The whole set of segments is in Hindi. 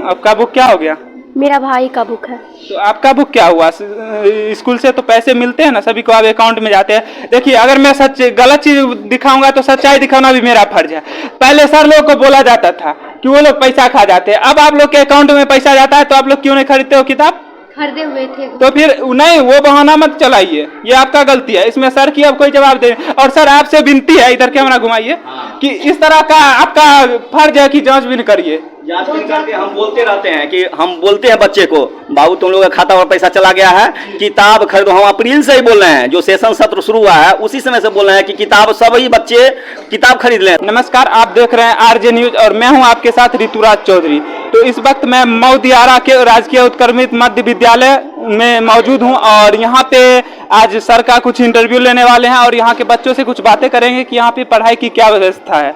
आपका बुक क्या हो गया? मेरा भाई का बुक है। तो आपका बुक क्या हुआ? स्कूल से तो पैसे मिलते हैं ना, सभी को अब अकाउंट में जाते हैं। देखिए, अगर मैं सच गलत चीज दिखाऊंगा तो सच्चाई दिखाना भी मेरा फर्ज है। पहले सर लोग को बोला जाता था कि वो लोग पैसा खा जाते हैं, अब आप लोग के अकाउंट में पैसा जाता है तो आप लोग क्यों नहीं खरीदते हो किताब? खरीदे हुए थे। तो फिर नहीं, वो बहाना मत चलाइए, ये आपका गलती है। इसमें सर की अब कोई जवाब दे। और सर आपसे विनती है, इधर कैमरा घुमाइए, कि इस तरह का आपका फर्ज है कि जांच भी करिए। जांच करके हम बोलते रहते हैं कि हम बोलते हैं बच्चे को, बाबू तुम लोग का खाता पर पैसा चला गया है, किताब खरीदो। हम अप्रैल से ही बोल रहे हैं, जो सेशन सत्र शुरू हुआ है उसी समय से बोल रहे हैं कि किताब सभी बच्चे किताब खरीद लें। नमस्कार, आप देख रहे हैं आरजे न्यूज और मैं हूं आपके साथ ऋतुराज चौधरी। तो इस वक्त मैं मऊ दियारा के राजकीय उत्क्रमित मध्य विद्यालय में मौजूद हूं और यहाँ पे आज सर का कुछ इंटरव्यू लेने वाले हैं और यहाँ के बच्चों से कुछ बातें करेंगे कि यहाँ पे पढ़ाई की क्या व्यवस्था है।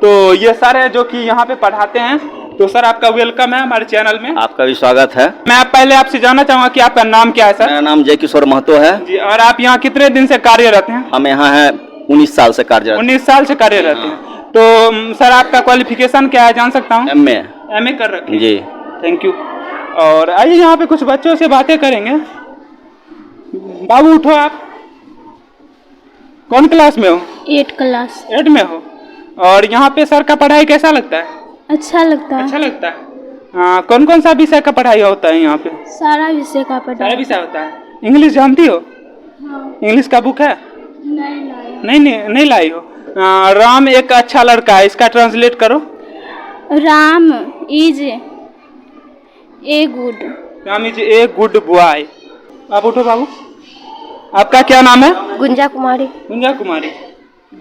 तो ये सर है जो कि यहाँ पे पढ़ाते हैं। तो सर आपका वेलकम है हमारे चैनल में। आपका भी स्वागत है। मैं पहले आपसे जानना चाहूँगा कि आपका नाम क्या है सर? मेरा नाम जय किशोर महतो है जी। और आप यहाँ कितने दिन से कार्यरत हैं? हम यहाँ हैं 19 साल से कार्यरत। 19 साल से कार्यरत हैं। तो सर आपका क्वालिफिकेशन क्या है, जान सकता हूँ? एमए कर रखे जी। Thank you. और आइए यहाँ पे कुछ बच्चों से बातें करेंगे। बाबू उठो, आप कौन क्लास में हो? 8 क्लास। 8 में हो। और यहाँ पे सर का पढ़ाई कैसा लगता है? अच्छा लगता है। अच्छा लगता है। कौन कौन सा विषय का पढ़ाई होता है यहाँ पे? सारा विषय का पढ़ाई। सारा विषय होता है। इंग्लिश जानती हो? हाँ। इंग्लिश का बुक है? नहीं लाई हो। राम एक अच्छा लड़का है, इसका ट्रांसलेट करो। Ram is a good. Ram is a good boy. आप उठो बाबू। आपका क्या नाम है? गुंजा कुमारी। गुंजा कुमारी।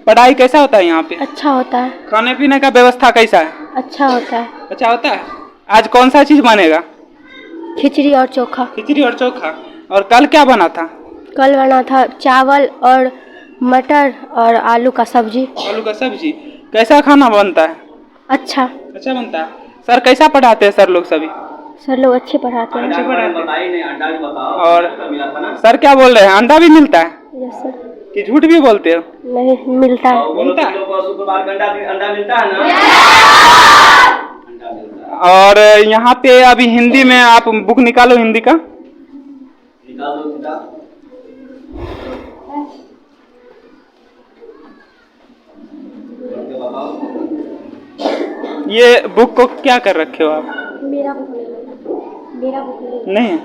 पढ़ाई कैसा होता है यहाँ पे? अच्छा होता है। खाने पीने का व्यवस्था कैसा है? अच्छा होता है। अच्छा होता है। आज कौन सा चीज बनेगा? खिचड़ी और चोखा। खिचड़ी और चोखा। और कल क्या बना था? कल बना था चावल और मटर और आलू का सब्जी। आलू का सब्जी। कैसा खाना बनता है? अच्छा बनता है। सर कैसा पढ़ाते हैं सर लोग सभी? सर लोग अच्छे पढ़ाते हैं। और सर क्या बोल रहे हैं, अंडा भी मिलता है? Yes sir. कि झूठ भी बोलते हो? नहीं मिलता है। अंडा मिलता है ना। और यहाँ पे अभी हिंदी में आप बुक निकालो, हिंदी का निकाल दो। ये बुक को क्या कर रखे हो आप? मेरा बुक नहीं है।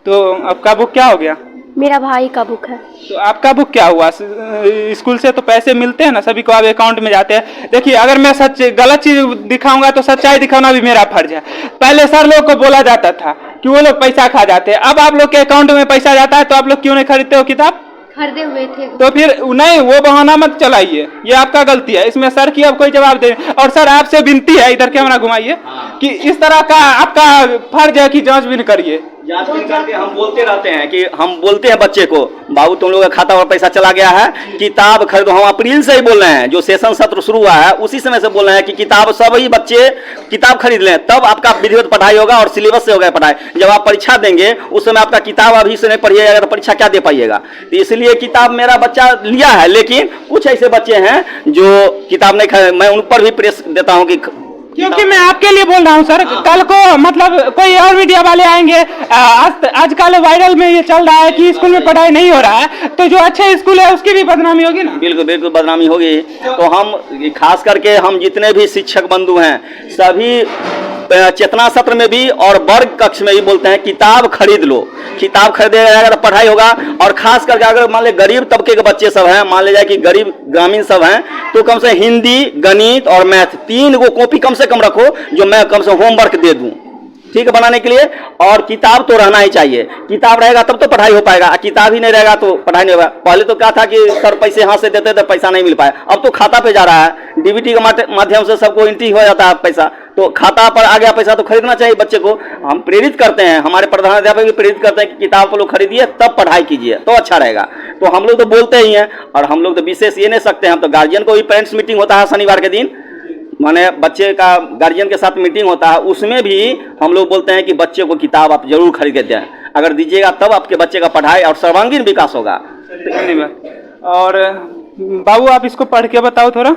तो आपका बुक क्या हो गया? मेरा भाई का बुक है। तो आपका बुक क्या हुआ? स्कूल से तो पैसे मिलते हैं ना, सभी को अब अकाउंट में जाते हैं। देखिए, अगर मैं सच गलत चीज दिखाऊंगा तो सच्चाई दिखाना भी मेरा फर्ज है। पहले सर लोग को बोला जाता था कि वो लोग पैसा खा जाते हैं, अब आप लोग के अकाउंट में पैसा जाता है तो आप लोग क्यों नहीं खरीदते हो किताब? खरीदे हुए थे। तो फिर नहीं, वो बहाना मत चलाइए, ये आपका गलती है। इसमें सर की अब कोई जवाब दे। और सर आपसे विनती है, इधर कैमरा घुमाइए, कि इस तरह का आपका फर्ज है कि जांच भी करिए। जांच करके हम बोलते रहते हैं कि हम बोलते हैं बच्चे को, बाबू तुम लोग का खाता पर पैसा चला गया है, किताब खरीदो। हम अप्रैल से ही बोल रहे हैं, जो सेशन सत्र शुरू हुआ है उसी समय से बोल रहे हैं कि किताब सभी बच्चे किताब खरीद लें, तब आपका विधिवत पढ़ाई होगा और सिलेबस से होगा पढ़ाई। जब आप परीक्षा देंगे उस समय आपका किताब अभी से नहीं पढ़िएगा तो परीक्षा क्या दे पाइएगा। तो इसलिए किताब मेरा बच्चा लिया है, लेकिन कुछ ऐसे बच्चे हैं जो किताब नहीं खरीद। मैं उन पर भी प्रेस देता हूँ कि क्योंकि मैं आपके लिए बोल रहा हूँ सर, कल को मतलब कोई और मीडिया वाले आएंगे। आजकल वायरल में ये चल रहा है कि स्कूल में पढ़ाई नहीं हो रहा है, तो जो अच्छे स्कूल है उसकी भी बदनामी होगी ना। बिल्कुल बिल्कुल बदनामी होगी। तो हम खास करके हम जितने भी शिक्षक बंधु हैं सभी चेतना सत्र में भी और वर्ग कक्ष में भी बोलते हैं किताब खरीद लो। किताब खरीदे जाएगा तो पढ़ाई होगा। और खास करके अगर मान ले गरीब तबके के बच्चे सब हैं, मान ले जाए कि गरीब ग्रामीण सब हैं, तो कम से हिंदी, गणित और मैथ 3 गो कॉपी कम से कम रखो, जो मैं कम से होमवर्क दे दूं, ठीक है, बनाने के लिए। और किताब तो रहना ही चाहिए। किताब रहेगा तब तो पढ़ाई हो पाएगा, किताब ही नहीं रहेगा तो पढ़ाई नहीं होगा। पहले तो क्या था कि सर पैसे हाथ से देते थे, पैसा नहीं मिल पाया। अब तो खाता पे जा रहा है, डीबीटी के माध्यम से सबको एंट्री हो जाता है पैसा, तो खाता पर आ गया पैसा तो खरीदना चाहिए बच्चे को। हम प्रेरित करते हैं, हमारे प्रधानाध्यापक भी प्रेरित करते हैं कि किताब को लोग खरीदिए तब पढ़ाई कीजिए तो अच्छा रहेगा। तो हम लोग तो बोलते ही हैं। और हम लोग तो विशेष ये नहीं सकते हैं, हम तो गार्जियन को भी पेरेंट्स मीटिंग होता है शनिवार के दिन, माने बच्चे का गार्जियन के साथ मीटिंग होता है, उसमें भी हम लोग बोलते हैं कि बच्चे को किताब आप जरूर खरीद के दें। अगर दीजिएगा तब आपके बच्चे का पढ़ाई और सर्वांगीण विकास होगा। धन्यवाद। और बाबू आप इसको पढ़ के बताओ थोड़ा,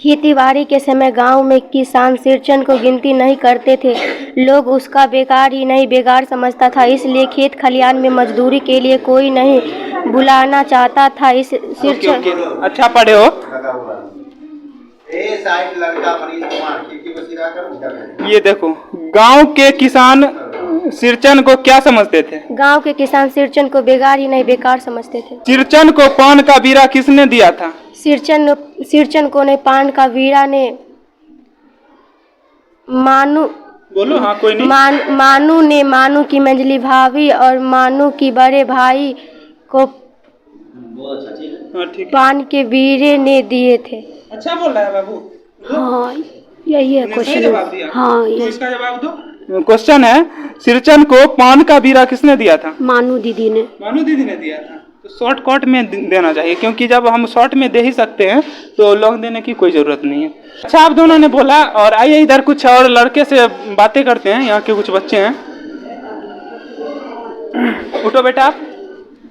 खेतीबाड़ी के समय गांव में किसान सिरचन को गिनती नहीं करते थे। लोग उसका बेकार ही नहीं बेकार समझता था, इसलिए खेत खलिहान में मजदूरी के लिए कोई नहीं बुलाना चाहता था। इस सिरचन अच्छा पढ़े हो। ये देखो, गांव के किसान सिरचन को क्या समझते थे? गांव के किसान सिरचन को बेकार ही नहीं बेकार समझते थे। सिरचन को पान का बीरा किसने दिया था? सिरचन को ने पान का बीरा ने बोलो। हाँ, कोई नहीं। मानू की मंजली भाभी और मानू की बड़े भाई को पान के बीरे ने दिए थे। अच्छा बोल रहा है बाबू। हाँ, यही है क्वेश्चन। हाँ, इसका जवाब दो। क्वेश्चन है, सिरचन को पान का बीरा किसने दिया था? मानू दीदी ने दिया था। तो शॉर्टकट में देना चाहिए, क्योंकि जब हम शॉर्ट में दे ही सकते हैं तो लॉन्ग देने की कोई जरूरत नहीं है। अच्छा, आप दोनों ने बोला, और आइए इधर कुछ और लड़के से बातें करते हैं। यहाँ के कुछ बच्चे हैं। उठो बेटा।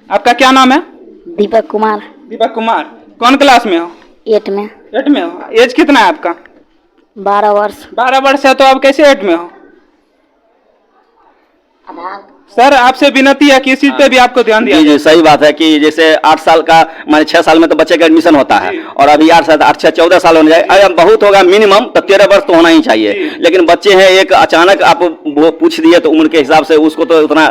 आपका क्या नाम है? दीपक कुमार। कौन क्लास में हो? 8 में। 8 में हो। एज कितना है आपका? 12 वर्ष। 12 वर्ष है, तो आप कैसे 8 में हो? सर, आपसे विनती है कि इस चीज पे भी आपको ध्यान दिया। जी, सही बात है कि जैसे 8 साल का माने 6 साल में तो बच्चे का एडमिशन होता है, और अभी 8 साल 8 6 14 साल होने जाए, अगर बहुत होगा मिनिमम तो 13 वर्ष तो होना ही चाहिए। लेकिन बच्चे हैं, एक अचानक आप वो पूछ दिए तो उम्र के हिसाब से उसको तो उतना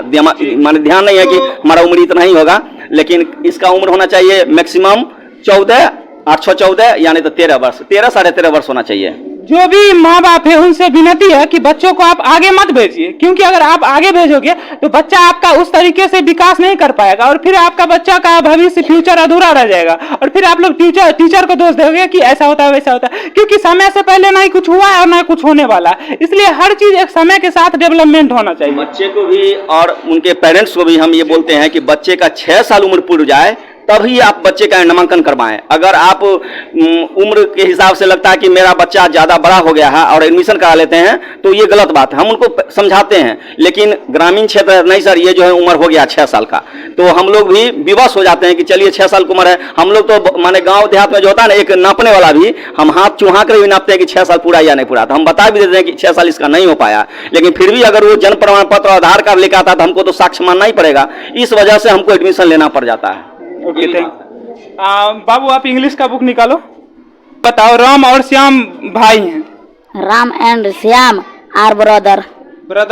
माने ध्यान नहीं है कि हमारा उम्र इतना ही होगा, लेकिन इसका उम्र होना चाहिए मैक्सिमम 14, 8 6 14 यानी तो 13 वर्ष, 13 साढ़े 13 वर्ष होना चाहिए। जो भी माँ बाप है उनसे विनती है कि बच्चों को आप आगे मत भेजिए, क्योंकि अगर आप आगे भेजोगे तो बच्चा आपका उस तरीके से विकास नहीं कर पाएगा, और फिर आपका बच्चा का भविष्य फ्यूचर अधूरा रह जाएगा, और फिर आप लोग टीचर को दोष दोगे कि ऐसा होता है वैसा होता है, क्योंकि समय से पहले ना ही कुछ हुआ है और ना कुछ होने वाला है। इसलिए हर चीज एक समय के साथ डेवलपमेंट होना चाहिए। बच्चे को भी और उनके पेरेंट्स को भी हम ये बोलते हैं कि बच्चे का 6 साल उम्र पूरी जाए तभी आप बच्चे का नामांकन करवाएं। अगर आप उम्र के हिसाब से लगता है कि मेरा बच्चा ज़्यादा बड़ा हो गया है और एडमिशन करा लेते हैं तो ये गलत बात है, हम उनको समझाते हैं। लेकिन ग्रामीण क्षेत्र नहीं सर, ये जो है उम्र हो गया 6 साल का, तो हम लोग भी विवश हो जाते हैं कि चलिए 6 साल की उम्र है। हम लोग तो माने गाँव देहात में जो होता है ना, एक नापने वाला भी हम हाथ चूहा कर भी नापते हैं कि 6 साल पूरा या नहीं पूरा, तो हम बता भी देते हैं कि 6 साल इसका नहीं हो पाया। लेकिन फिर भी अगर वो जन्म प्रमाण पत्र आधार कार्ड लेकर आता है तो हमको तो साक्ष्य मानना ही पड़ेगा, इस वजह से हमको एडमिशन लेना पड़ जाता है। ओके, बाबू आप इंग्लिश का बुक निकालो। बताओ, राम और श्याम भाई हैं। Ram and Shyam are brother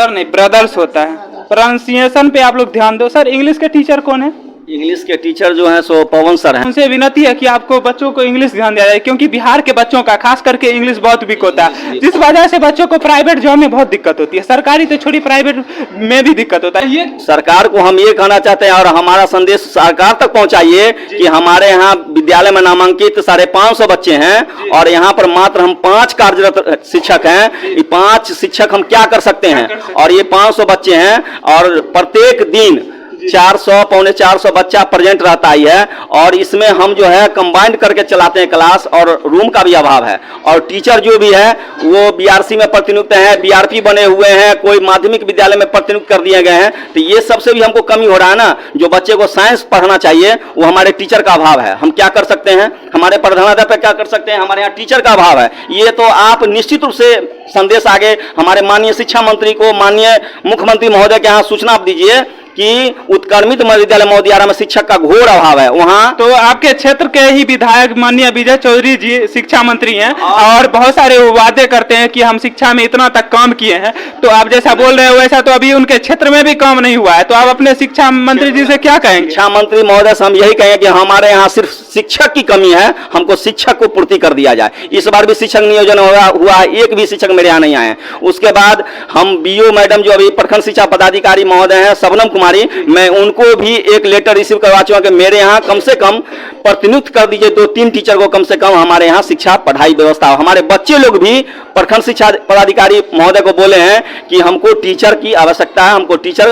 नहीं, ब्रदर्स होता है। प्रोनाउंसिएशन पे आप लोग ध्यान दो। सर, इंग्लिश के टीचर कौन है? इंग्लिश के टीचर जो हैं सो पवन सर हैं। उनसे विनती है कि आपको बच्चों को इंग्लिश ध्यान दिया जाए, क्योंकि बिहार के बच्चों का खास करके इंग्लिश बहुत वीक होता है, जिस वजह से बच्चों को प्राइवेट जॉब में बहुत दिक्कत होती है। सरकारी तो छोड़ी, प्राइवेट में भी दिक्कत होता है। ये सरकार को हम ये कहना चाहते हैं और हमारा संदेश सरकार तक पहुंचाइए कि हमारे यहाँ विद्यालय में नामांकित 550 बच्चे हैं और यहाँ पर मात्र हम 5 कार्यरत शिक्षक हैं। ये 5 शिक्षक हम क्या कर सकते हैं, और ये 500 बच्चे हैं और प्रत्येक दिन 400 पौने 400 बच्चा प्रेजेंट रहता ही है, और इसमें हम जो है कंबाइंड करके चलाते हैं क्लास, और रूम का भी अभाव है। और टीचर जो भी है वो बीआरसी में प्रतिनियुक्त हैं, बीआरपी बने हुए हैं, कोई माध्यमिक विद्यालय में प्रतिनियुक्त कर दिए गए हैं। तो ये सबसे भी हमको कमी हो रहा है ना। जो बच्चे को साइंस पढ़ना चाहिए वो हमारे टीचर का अभाव है। हम क्या कर सकते हैं, हमारे प्रधानाध्यापक क्या कर सकते हैं, हमारे यहाँ टीचर का अभाव है। ये तो आप निश्चित रूप से संदेश आगे हमारे माननीय शिक्षा मंत्री को, माननीय मुख्यमंत्री महोदय के यहाँ सूचना आप दीजिए कि उत्क्रमित विद्यालय मोदियारा में शिक्षक का घोर अभाव है। वहाँ तो आपके क्षेत्र के ही विधायक माननीय विजय चौधरी जी शिक्षा मंत्री हैं, और बहुत सारे वादे करते हैं कि हम शिक्षा में इतना तक काम किए हैं। तो आप जैसा बोल रहे हो वैसा तो अभी उनके क्षेत्र में भी काम नहीं हुआ है, तो आप अपने शिक्षा मंत्री जी से क्या कहेंगे? शिक्षा मंत्री महोदय से हम यही कहेंगे कि हमारे यहाँ सिर्फ शिक्षक की कमी है, हमको शिक्षक को पूर्ति कर दिया जाए। इस बार भी शिक्षक नियोजन हुआ है, एक भी शिक्षक मेरे यहाँ नहीं आए। उसके बाद हम बीओ मैडम जो अभी प्रखंड शिक्षा पदाधिकारी महोदय हैं शबनम कुमारी, मैं उनको भी एक लेटर रिसीव करवा चुका कि मेरे यहाँ कम से कम प्रतिनियुक्त कर दीजिए 2-3 टीचर को, कम से कम हमारे यहाँ शिक्षा पढ़ाई व्यवस्था। हमारे बच्चे लोग भी प्रखंड शिक्षा पदाधिकारी महोदय को बोले हैं कि हमको टीचर की आवश्यकता है, हमको टीचर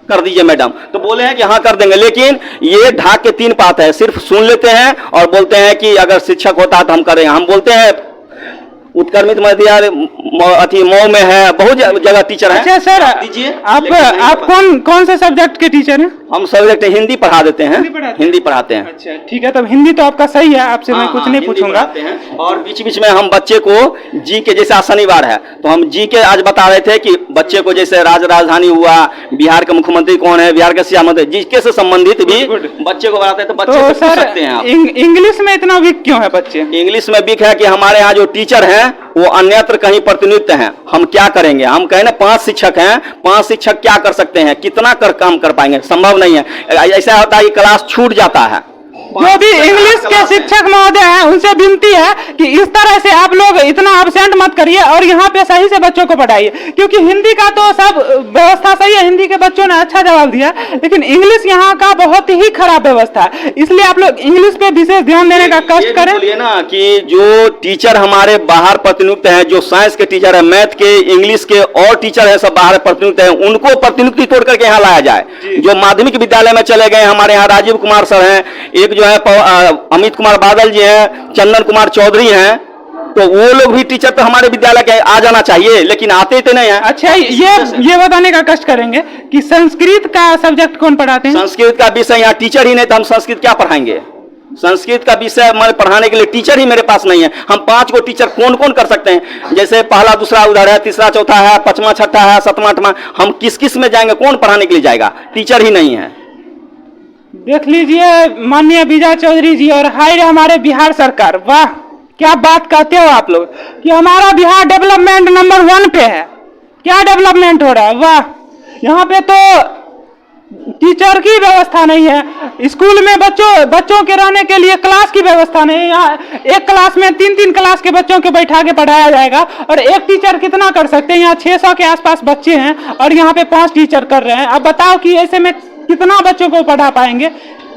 कर दीजिए मैडम। तो बोले हैं कि हाँ कर देंगे, लेकिन ये ढाक के 3 बात है, सिर्फ सुन लेते हैं और बोलते हैं कि अगर शिक्षक होता तो हम करेंगे। हम बोलते हैं उत्क्रमित मध्य विद्यालय मऊ में है, बहुत जगह टीचर है। अच्छा सर, दीजिए। आप कौन से सब्जेक्ट के टीचर हैं? हम सब्जेक्ट हिंदी पढ़ा देते हैं, हिंदी पढ़ाते हैं। अच्छा ठीक है, तब हिंदी तो आपका सही है, आपसे मैं कुछ नहीं पूछूंगा। और बीच बीच में हम बच्चे को जी के, जैसे आज शनिवार है तो हम जी के आज बता रहे थे कि बच्चे को जैसे राजधानी हुआ, बिहार का मुख्यमंत्री कौन है, बिहार का सीएम मंत्री, जीके से संबंधित भी बच्चे को बताते हैं, तो बच्चे तो पूछ सकते हैं आप। इंग्लिश में इतना वीक क्यों है बच्चे? इंग्लिश में वीक है कि हमारे यहाँ जो टीचर हैं वो अन्यत्र कहीं प्रतिनियुक्त हैं। हम क्या करेंगे? हम कहें ना 5 शिक्षक हैं, 5 शिक्षक क्या कर सकते हैं, कितना काम कर पाएंगे? संभव नहीं है। ऐसा होता है कि क्लास छूट जाता है। जो भी इंग्लिश के शिक्षक महोदय हैं उनसे विनती है कि इस तरह से आप लोग इतना एब्सेंट मत करिए और यहाँ पे सही से बच्चों को पढ़ाइए, क्योंकि हिंदी का तो सब व्यवस्था सही है, हिंदी के बच्चों ने अच्छा जवाब दिया, लेकिन इंग्लिश यहाँ का बहुत ही खराब व्यवस्था है। इसलिए आप लोग इंग्लिश पे विशेष ध्यान देने का कष्ट करें। बोलिए ना कि जो टीचर हमारे बाहर प्रतिनियुक्त हैं, जो साइंस के टीचर है, मैथ के, इंग्लिश के और टीचर है, सब बाहर प्रतिनियुक्त है, उनको प्रतिनियुक्ति तोड़ करके यहाँ लाया जाए। जो माध्यमिक विद्यालय में चले गए, हमारे यहाँ राजीव कुमार सर हैं, एक जो है अमित कुमार बादल जी हैं, चंदन कुमार चौधरी हैं, तो वो लोग भी टीचर तो हमारे विद्यालय के आ जाना चाहिए, लेकिन आते तो नहीं है। अच्छा, ये बताने का कष्ट करेंगे कि संस्कृत का सब्जेक्ट कौन पढ़ाते हैं? संस्कृत का विषय यहाँ टीचर ही नहीं, तो हम संस्कृत क्या पढ़ाएंगे? संस्कृत का विषय हमारे पढ़ाने के लिए टीचर ही मेरे पास नहीं है। हम 5 को टीचर कौन कौन कर सकते हैं? जैसे पहला दूसरा उधर है, तीसरा चौथा है, 5वां छठा है, 7वां 8वां, हम किस किस में जाएंगे? कौन पढ़ाने के लिए जाएगा? टीचर ही नहीं है। देख लीजिए माननीय विजय चौधरी जी और हाय हमारे बिहार सरकार, वाह क्या बात कहते हो आप लोग कि हमारा बिहार डेवलपमेंट नंबर 1 पे है। क्या डेवलपमेंट हो रहा है, वाह। यहाँ पे तो टीचर की व्यवस्था नहीं है, स्कूल में बच्चों के रहने के लिए क्लास की व्यवस्था नहीं है। यहाँ एक क्लास में 3-3 क्लास के बच्चों को बैठा के पढ़ाया जाएगा और एक टीचर कितना कर सकते हैं? यहाँ 600 के आसपास बच्चे हैं और यहाँ पे 5 टीचर कर रहे हैं। अब बताओ कि ऐसे में कितना बच्चों को पढ़ा पाएंगे?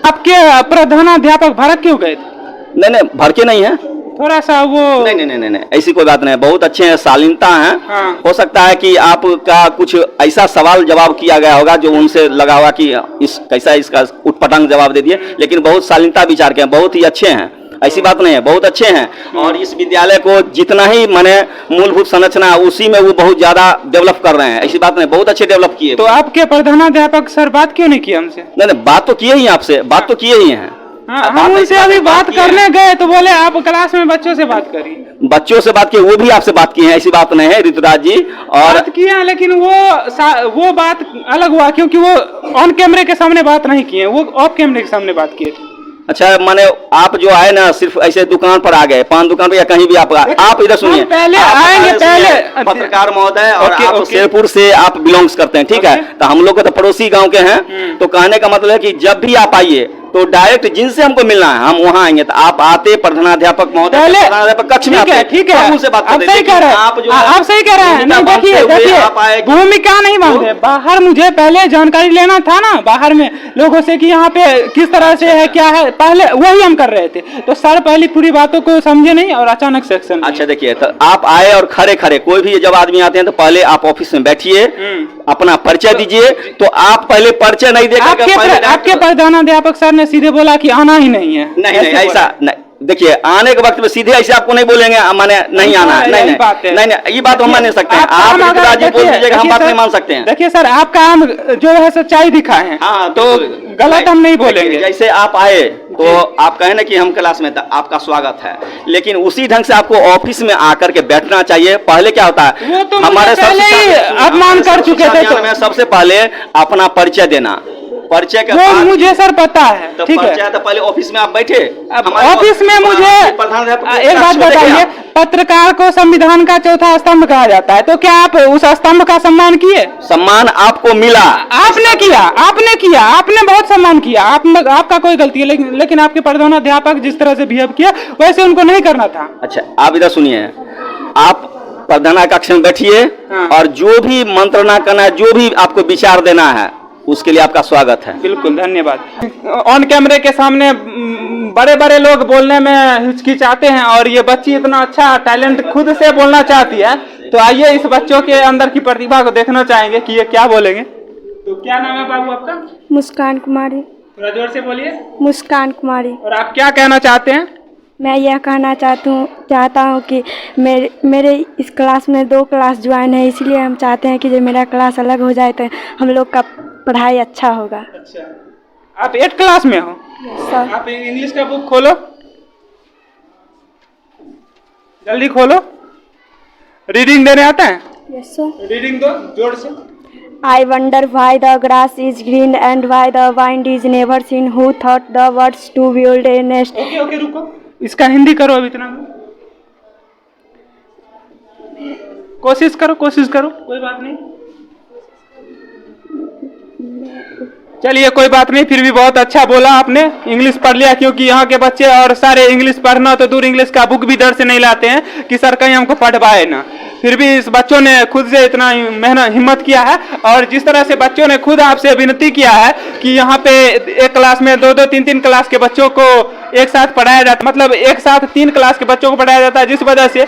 आपके प्रधानाध्यापक भड़क क्यों गए थे? नहीं, भर के नहीं है, थोड़ा सा वो नहीं, ऐसी कोई बात नहीं, बहुत अच्छे हैं, शालीनता हैं। हाँ। हो सकता है कि आपका कुछ ऐसा सवाल जवाब किया गया होगा जो उनसे लगा हुआ कि कैसा इसका उटपटांग जवाब दे दिए, लेकिन बहुत शालीनता विचार के हैं, बहुत ही अच्छे हैं, ऐसी बात नहीं है, बहुत अच्छे हैं। और इस विद्यालय को जितना ही माने मूलभूत संरचना उसी में वो बहुत ज्यादा डेवलप कर रहे हैं, ऐसी बात नहीं, बहुत अच्छे डेवलप किए। तो आपके प्रधानाध्यापक सर बात क्यों नहीं किया हमसे? नहीं, बात तो किए ही आपसे, बात तो किए ही हैं। हम उनसे अभी बात करने गए तो बोले आप क्लास में बच्चों से बात करिए। बच्चों से बात की, वो भी आपसे बात की है, ऐसी बात नहीं है ऋतुराज जी। और बात किए हैं, लेकिन वो बात अलग हुआ, क्योंकि वो ऑन कैमरे के सामने बात नहीं किए, वो ऑफ कैमरे के सामने बात किए थे। अच्छा, माने आप जो आए ना सिर्फ ऐसे दुकान पर आ गए, पान दुकान पर या कहीं भी आप इधर सुनिए, पहले आएंगे, पहले पत्रकार महोदय और आप शेरपुर से आप बिलोंग्स करते हैं, ठीक है, तो हम लोग तो पड़ोसी गांव के हैं, तो कहने का मतलब है कि जब भी आप आइए तो डायरेक्ट जिनसे हमको मिलना है हम वहाँ आएंगे, तो आप आते प्रधानाध्यापक महोदय, प्रधानाध्यापक कक्ष में आते, ठीक है, उनसे बात करते हैं। आप सही कह रहे हैं, नहीं देखिए भूमिका नहीं मानते। बाहर मुझे पहले जानकारी लेना था ना, बाहर में लोगों से कि यहाँ पे किस तरह से है, क्या है, पहले वही हम कर रहे थे, तो सर पहली पूरी बातों को समझे नहीं और अचानक सेक्शन। अच्छा देखिए, तो आप आए और खड़े कोई भी जब आदमी आते हैं तो पहले आप ऑफिस में बैठिए, अपना परिचय दीजिए। तो आप पहले परिचय नहीं देकर आपके प्रधानाध्यापक सर ने सीधे बोला कि आना ही नहीं है। नहीं, ऐसा नहीं। देखिए, आने के वक्त में सीधे ऐसे आपको नहीं बोलेंगे माने नहीं आना है, नहीं, ये बात हम मान नहीं सकते हैं। आप ऋतुराज बोल दीजिएगा, हम बात नहीं मान सकते हैं। देखिए सर, आपका हम जो है सच्चाई दिखाए हैं, हाँ, तो गलत हम नहीं बोलेंगे। जैसे आप आए तो आप कहें ना कि हम क्लास में, आपका स्वागत है, लेकिन उसी ढंग से आपको ऑफिस में आकर के बैठना चाहिए। पहले क्या होता है, वो तो हमारे अपमान कर चुके थे, तो सबसे पहले अपना परिचय देना, परिचय के बाद मुझे सर पता है, तो ठीक है, तो पहले ऑफिस में आप बैठे, ऑफिस में मुझे एक बात बताइए, पत्रकार को संविधान का 4था स्तंभ कहा जाता है, तो क्या आप उस स्तंभ का सम्मान किए? सम्मान आपको मिला, आपने किया, आपने बहुत सम्मान किया, आपका कोई गलती है, लेकिन आपके प्रधानाध्यापक जिस तरह से बिहेव किया वैसे उनको नहीं करना था। अच्छा, आप इधर सुनिए, आप प्रधान कक्ष में बैठिए, और जो भी मंत्रणा करना है, जो भी आपको विचार देना है, उसके लिए आपका स्वागत है। बिल्कुल, धन्यवाद। ऑन कैमरे के सामने बड़े बड़े लोग बोलने में हिचकिचाते हैं और ये बच्ची इतना अच्छा टैलेंट खुद से बोलना चाहती है, तो आइए इस बच्चों के अंदर की प्रतिभा को देखना चाहेंगे कि ये क्या बोलेंगे। तो क्या नाम है बाबू आपका? मुस्कान कुमारी। थोड़ा जोर से बोलिए। मुस्कान कुमारी। और आप क्या कहना चाहते हैं? मैं यह कहना चाहता हूँ कि मेरे इस क्लास में 2 क्लास ज्वाइन है, इसलिए हम चाहते हैं कि जब मेरा क्लास अलग हो जाए तो हम लोग का पढ़ाई अच्छा होगा। अच्छा, आप 8 क्लास में हो? सर। आप इंग्लिश का बुक खोलो, जल्दी खोलो। रीडिंग देने आता है? Yes sir. रीडिंग दो जोर से। I wonder why the grass is green and why the wind is never seen. Who thought the words to build a nest? Okay रुको, इसका हिंदी करो अभी इतना। कोशिश करो, कोई बात नहीं। चलिए कोई बात नहीं, फिर भी बहुत अच्छा बोला आपने, इंग्लिश पढ़ लिया। क्योंकि यहाँ के बच्चे और सारे इंग्लिश पढ़ना तो दूर, इंग्लिश का बुक भी दर से नहीं लाते हैं कि सर कहीं हमको पढ़वाए ना। फिर भी इस बच्चों ने खुद से इतना मेहनत हिम्मत किया है, और जिस तरह से बच्चों ने खुद आपसे विनती किया है कि यहाँ पे एक क्लास में 2-2, 3-3 क्लास के बच्चों को एक साथ पढ़ाया जाता, मतलब एक साथ 3 क्लास के बच्चों को पढ़ाया जाता है, जिस वजह से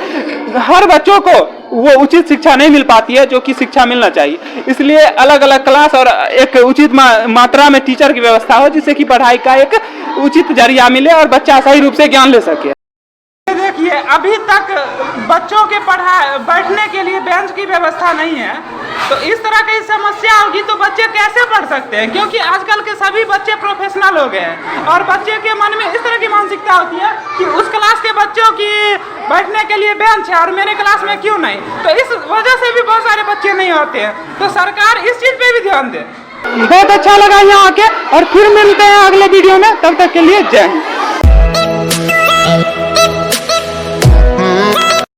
हर बच्चों को वो उचित शिक्षा नहीं मिल पाती है जो कि शिक्षा मिलना चाहिए। इसलिए अलग अलग क्लास और एक उचित मात्रा में टीचर की व्यवस्था हो, जिससे कि पढ़ाई का एक उचित जरिया मिले और बच्चा सही रूप से ज्ञान ले सके। देखिए अभी तक बच्चों के बैठने के लिए बेंच की व्यवस्था नहीं है, तो इस तरह की समस्या होगी तो बच्चे कैसे पढ़ सकते हैं? क्योंकि आजकल के सभी बच्चे प्रोफेशनल हो गए हैं, और बच्चे के मन में इस तरह की मानसिकता होती है कि उस क्लास के बच्चों की बैठने के लिए बेंच है और मेरे क्लास में क्यों नहीं। तो इस वजह से भी बहुत सारे बच्चे नहीं होते हैं, तो सरकार इस चीज पे भी ध्यान दे। बहुत अच्छा लगा यहाँ आके, और फिर मिलते हैं अगले वीडियो में, तब तक के लिए जय हिंद।